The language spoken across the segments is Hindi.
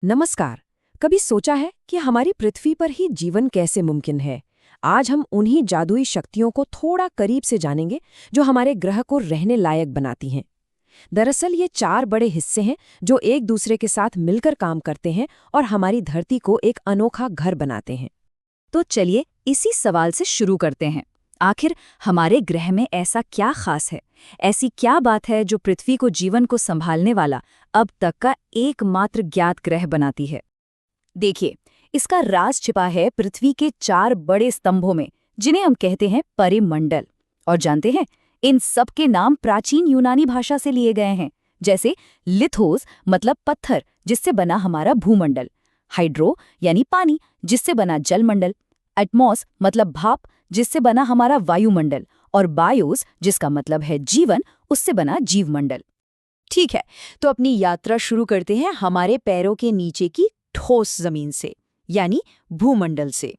नमस्कार। कभी सोचा है कि हमारी पृथ्वी पर ही जीवन कैसे मुमकिन है? आज हम उन्हीं जादुई शक्तियों को थोड़ा करीब से जानेंगे जो हमारे ग्रह को रहने लायक बनाती हैं। दरअसल ये चार बड़े हिस्से हैं जो एक दूसरे के साथ मिलकर काम करते हैं और हमारी धरती को एक अनोखा घर बनाते हैं। तो चलिए इसी सवाल से शुरू करते हैं। आखिर हमारे ग्रह में ऐसा क्या खास है? ऐसी क्या बात है जो पृथ्वी को जीवन को संभालने वाला अब तक का एकमात्र ज्ञात ग्रह बनाती है? देखिए, इसका राज छिपा है पृथ्वी के चार बड़े स्तंभों में, जिन्हें हम कहते हैं परिमंडल। और जानते हैं, इन सब के नाम प्राचीन यूनानी भाषा से लिए गए हैं। जैसे लिथोस मतलब पत्थर, जिससे बना हमारा भूमंडल। हाइड्रो यानी पानी, जिससे बना जलमंडल। एटमॉस मतलब भाप, जिससे बना हमारा वायुमंडल। और बायोस, जिसका मतलब है जीवन, उससे बना जीवमंडल। ठीक है, तो अपनी यात्रा शुरू करते हैं हमारे पैरों के नीचे की ठोस जमीन से, यानी भूमंडल से।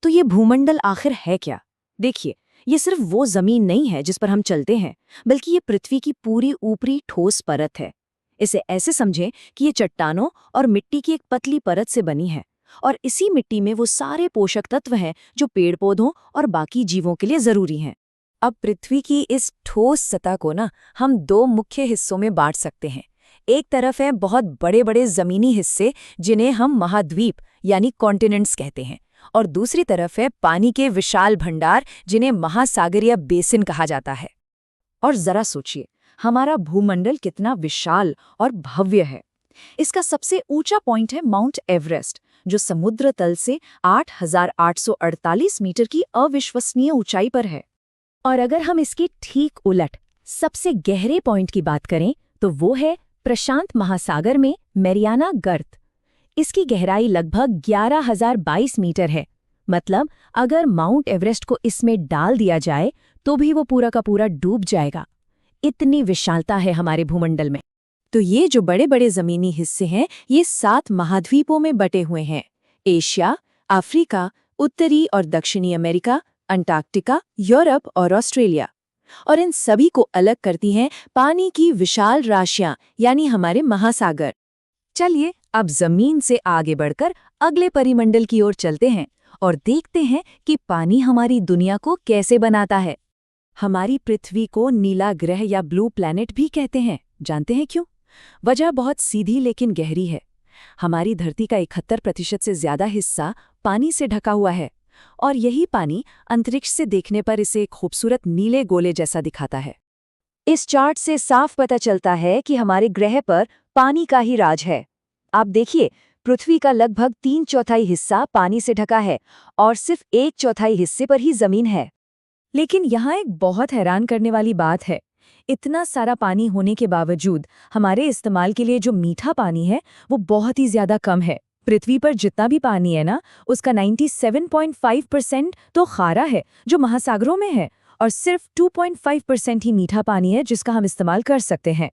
तो ये भूमंडल आखिर है क्या? देखिए, ये सिर्फ वो जमीन नहीं है जिस पर हम चलते हैं, बल्कि ये पृथ्वी की पूरी ऊपरी ठोस परत है। इसे ऐसे समझें कि ये चट्टानों और मिट्टी की एक पतली परत से बनी है, और इसी मिट्टी में वो सारे पोषक तत्व हैं जो पेड़ पौधों और बाकी जीवों के लिए जरूरी हैं। अब पृथ्वी की इस ठोस सतह को हम दो मुख्य हिस्सों में बांट सकते हैं। एक तरफ है बहुत बड़े बड़े जमीनी हिस्से, जिन्हें हम महाद्वीप यानी कॉन्टिनेंट्स कहते हैं, और दूसरी तरफ है पानी के विशाल भंडार, जिन्हें महासागरीय बेसिन कहा जाता है। और जरा सोचिए, हमारा भूमंडल कितना विशाल और भव्य है। इसका सबसे ऊंचा पॉइंट है माउंट एवरेस्ट, जो समुद्र तल से 8,848 मीटर की अविश्वसनीय ऊंचाई पर है। और अगर हम इसकी ठीक उलट सबसे गहरे पॉइंट की बात करें, तो वो है प्रशांत महासागर में मैरियाना गर्त। इसकी गहराई लगभग 11,022 मीटर है। मतलब अगर माउंट एवरेस्ट को इसमें डाल दिया जाए तो भी वो पूरा का पूरा डूब जाएगा। इतनी विशालता है हमारे भूमंडल में। तो ये जो बड़े बड़े जमीनी हिस्से हैं, ये 7 महाद्वीपों में बटे हुए हैं: एशिया, अफ्रीका, उत्तरी और दक्षिणी अमेरिका, अंटार्कटिका, यूरोप और ऑस्ट्रेलिया। और इन सभी को अलग करती हैं पानी की विशाल राशियां, यानी हमारे महासागर। चलिए अब जमीन से आगे बढ़कर अगले परिमंडल की ओर चलते हैं और देखते हैं कि पानी हमारी दुनिया को कैसे बनाता है। हमारी पृथ्वी को नीला ग्रह या ब्लू प्लैनेट भी कहते हैं। जानते हैं क्यों? वजह बहुत सीधी लेकिन गहरी है। हमारी धरती का 71% से ज्यादा हिस्सा पानी से ढका हुआ है, और यही पानी अंतरिक्ष से देखने पर इसे एक खूबसूरत नीले गोले जैसा दिखाता है। इस चार्ट से साफ पता चलता है कि हमारे ग्रह पर पानी का ही राज है। आप देखिए, पृथ्वी का लगभग 3/4 हिस्सा पानी से ढका है और सिर्फ 1/4 हिस्से पर ही जमीन है। लेकिन यहाँ एक बहुत हैरान करने वाली बात है। इतना सारा पानी होने के बावजूद हमारे इस्तेमाल के लिए जो मीठा पानी है, वो बहुत ही ज्यादा कम है। पृथ्वी पर जितना भी पानी है उसका 97.5% तो खारा है, जो महासागरों में है, और सिर्फ 2.5% ही मीठा पानी है जिसका हम इस्तेमाल कर सकते हैं।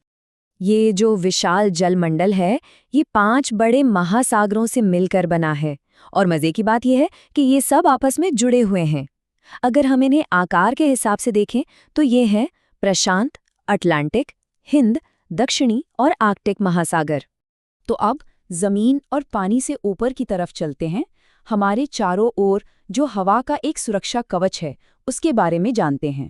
ये जो विशाल जलमंडल है, ये 5 बड़े महासागरों से मिलकर बना है, और मजे की बात यह है कि ये सब आपस में जुड़े हुए हैं। अगर हम इन्हें आकार के हिसाब से देखें तो ये हैं प्रशांत, अटलांटिक, हिंद, दक्षिणी और आर्कटिक महासागर। तो अब जमीन और पानी से ऊपर की तरफ चलते हैं। हमारे चारों ओर जो हवा का एक सुरक्षा कवच है, उसके बारे में जानते हैं।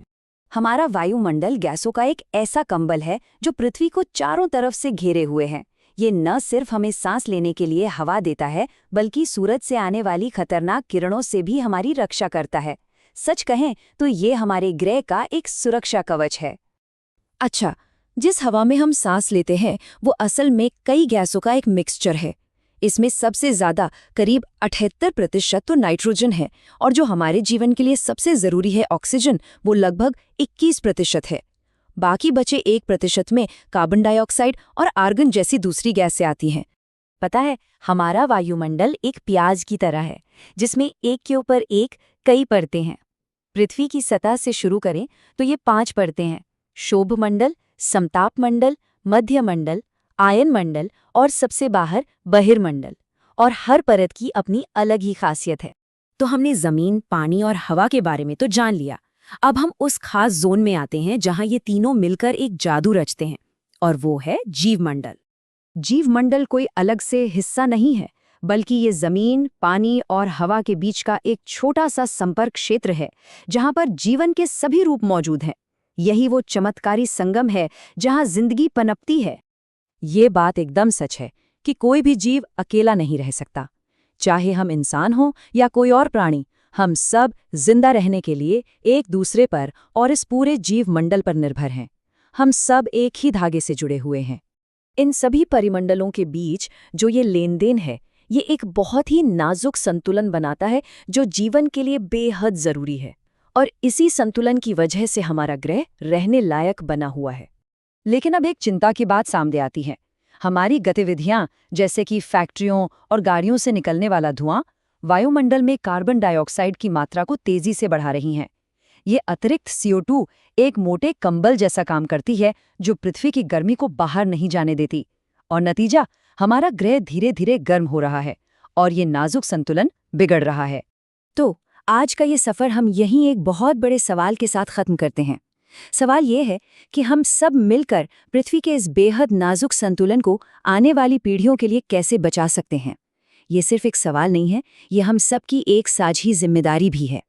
हमारा वायुमंडल गैसों का एक ऐसा कंबल है जो पृथ्वी को चारों तरफ से घेरे हुए है। ये न सिर्फ हमें सांस लेने के लिए हवा देता है, बल्कि सूरज से आने वाली खतरनाक किरणों से भी हमारी रक्षा करता है। सच कहें तो ये हमारे ग्रह का एक सुरक्षा कवच है। अच्छा, जिस हवा में हम सांस लेते हैं वो असल में कई गैसों का एक मिक्सचर है। इसमें सबसे ज्यादा करीब 78% तो नाइट्रोजन है, और जो हमारे जीवन के लिए सबसे जरूरी है ऑक्सीजन, वो लगभग 21% है। बाकी बचे 1% में कार्बन डाइऑक्साइड और आर्गन जैसी दूसरी गैसें आती हैं। पता है, हमारा वायुमंडल एक प्याज की तरह है, जिसमें एक के ऊपर एक कई परतें हैं। पृथ्वी की सतह से शुरू करें तो ये 5 परतें हैं: शोभमंडल, समतापमंडल, मध्यमंडल, आयनमंडल और सबसे बाहर बहिर्मंडल। और हर परत की अपनी अलग ही खासियत है। तो हमने जमीन, पानी और हवा के बारे में तो जान लिया। अब हम उस खास जोन में आते हैं जहां ये तीनों मिलकर एक जादू रचते हैं, और वो है जीवमंडल। जीवमंडल कोई अलग से हिस्सा नहीं है, बल्कि ये जमीन, पानी और हवा के बीच का एक छोटा सा संपर्क क्षेत्र है, जहां पर जीवन के सभी रूप मौजूद हैं। यही वो चमत्कारी संगम है जहां जिंदगी पनपती है। ये बात एकदम सच है कि कोई भी जीव अकेला नहीं रह सकता। चाहे हम इंसान हों या कोई और प्राणी, हम सब जिंदा रहने के लिए एक दूसरे पर और इस पूरे जीव मंडल पर निर्भर हैं। हम सब एक ही धागे से जुड़े हुए हैं। इन सभी परिमंडलों के बीच जो ये लेनदेन है, ये एक बहुत ही नाजुक संतुलन बनाता है जो जीवन के लिए बेहद जरूरी है। और इसी संतुलन की वजह से हमारा ग्रह रहने लायक बना हुआ है। लेकिन अब एक चिंता की बात सामने आती है। हमारी गतिविधियां, जैसे कि फैक्ट्रियों और गाड़ियों से निकलने वाला धुआं, वायुमंडल में कार्बन डाइऑक्साइड की मात्रा को तेजी से बढ़ा रही हैं। ये अतिरिक्त CO2 एक मोटे कंबल जैसा काम करती है जो पृथ्वी की गर्मी को बाहर नहीं जाने देती। और नतीजा, हमारा ग्रह धीरे धीरे गर्म हो रहा है और ये नाजुक संतुलन बिगड़ रहा है। तो आज का ये सफ़र हम यहीं एक बहुत बड़े सवाल के साथ ख़त्म करते हैं। सवाल ये है कि हम सब मिलकर पृथ्वी के इस बेहद नाजुक संतुलन को आने वाली पीढ़ियों के लिए कैसे बचा सकते हैं। ये सिर्फ एक सवाल नहीं है, ये हम सब की एक साझी जिम्मेदारी भी है।